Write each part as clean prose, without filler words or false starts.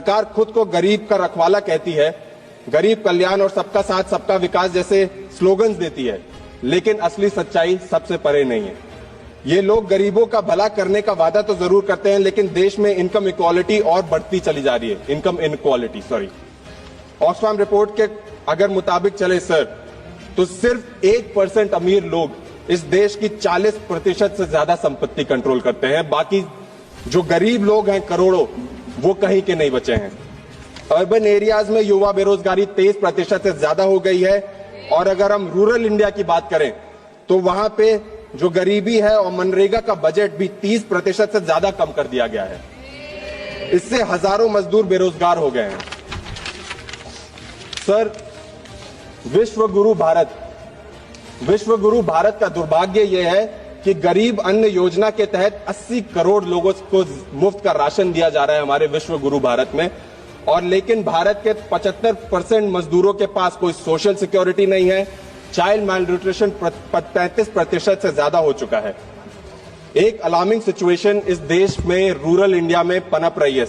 सरकार खुद को गरीब का रखवाला कहती है, गरीब कल्याण और सबका साथ सबका विकास जैसे स्लोगन्स देती है, लेकिन असली सच्चाई सबसे परे नहीं है। ये लोग गरीबों का भला करने का वादा तो जरूर करते हैं, लेकिन देश में इनकम इक्वालिटी और बढ़ती चली जा रही है। Income inequality, sorry. Oxfam report के अगर मुताबिक चले सर, तो सिर्फ 1% अमीर लोग इस देश की 40% से ज्यादा संपत्ति कंट्रोल करते हैं। बाकी जो गरीब लोग हैं करोड़ों, वो कहीं के नहीं बचे हैं। अर्बन एरियाज में युवा बेरोजगारी 23% से ज्यादा हो गई है, और अगर हम रूरल इंडिया की बात करें तो वहां पे जो गरीबी है और मनरेगा का बजट भी 30% से ज्यादा कम कर दिया गया है। इससे हजारों मजदूर बेरोजगार हो गए हैं। सर, विश्व गुरु भारत का दुर्भाग्य यह है कि गरीब अन्न योजना के तहत 80 करोड़ लोगों को मुफ्त का राशन दिया जा रहा है हमारे विश्व गुरु भारत में, और लेकिन भारत के 75% मजदूरों के पास कोई सोशल सिक्योरिटी नहीं है। चाइल्ड मालन्यूट्रिशन 35% से ज्यादा हो चुका है। एक अलार्मिंग सिचुएशन इस देश में रूरल इंडिया में पनप रही है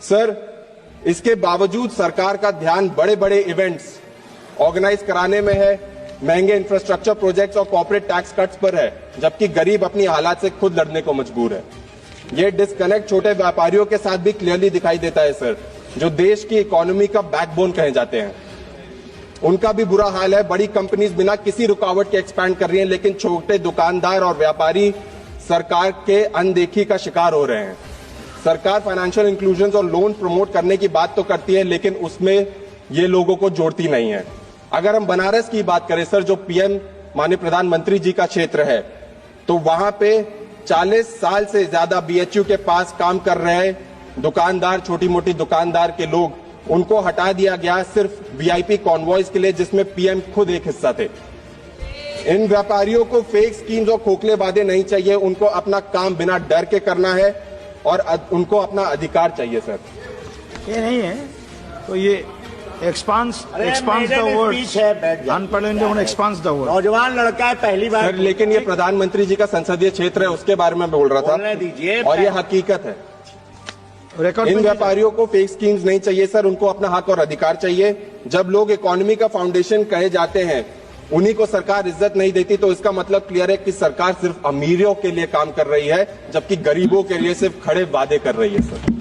सर। इसके बावजूद सरकार का ध्यान बड़े बड़े इवेंट्स ऑर्गेनाइज कराने में है, महंगे इंफ्रास्ट्रक्चर प्रोजेक्ट्स और कॉर्पोरेट टैक्स कट्स पर है, जबकि गरीब अपनी हालात से खुद लड़ने को मजबूर है। यह डिस्कनेक्ट छोटे व्यापारियों के साथ भी क्लियरली दिखाई देता है सर, जो देश की इकोनॉमी का बैकबोन कहे जाते हैं। उनका भी बुरा हाल है। बड़ी कंपनीज बिना किसी रुकावट के एक्सपैंड कर रही हैं, लेकिन छोटे दुकानदार और व्यापारी सरकार के अनदेखी का शिकार हो रहे हैं। सरकार फाइनेंशियल इंक्लूजन और लोन प्रमोट करने की बात तो करती है, लेकिन उसमें ये लोगों को जोड़ती नहीं है। अगर हम बनारस की बात करें सर, जो पीएम माननीय प्रधानमंत्री जी का क्षेत्र है, तो वहां पे 40 साल से ज्यादा बीएचयू के पास काम कर रहे दुकानदार, छोटी मोटी दुकानदार के लोग, उनको हटा दिया गया सिर्फ वीआईपी कॉन्वॉयज के लिए, जिसमें पीएम खुद एक हिस्सा थे। इन व्यापारियों को फेक स्कीम्स और खोखले वादे नहीं चाहिए, उनको अपना काम बिना डर के करना है और उनको अपना अधिकार चाहिए सर। ये नहीं है तो ये expands the word. अनपढ़ expands the word. नौजवान लड़का है, पहली बार सर, लेकिन ये प्रधानमंत्री जी का संसदीय क्षेत्र है, उसके बारे में बोल रहा था, और ये हकीकत है। इन व्यापारियों को फेक स्कीम्स नहीं चाहिए सर, उनको अपना हक और अधिकार चाहिए। जब लोग इकोनॉमी का फाउंडेशन कहे जाते हैं, उन्हीं को सरकार इज्जत नहीं देती, तो इसका मतलब क्लियर है कि सरकार सिर्फ अमीरों के लिए काम कर रही है, जबकि गरीबों के लिए सिर्फ खड़े वादे कर रही है सर।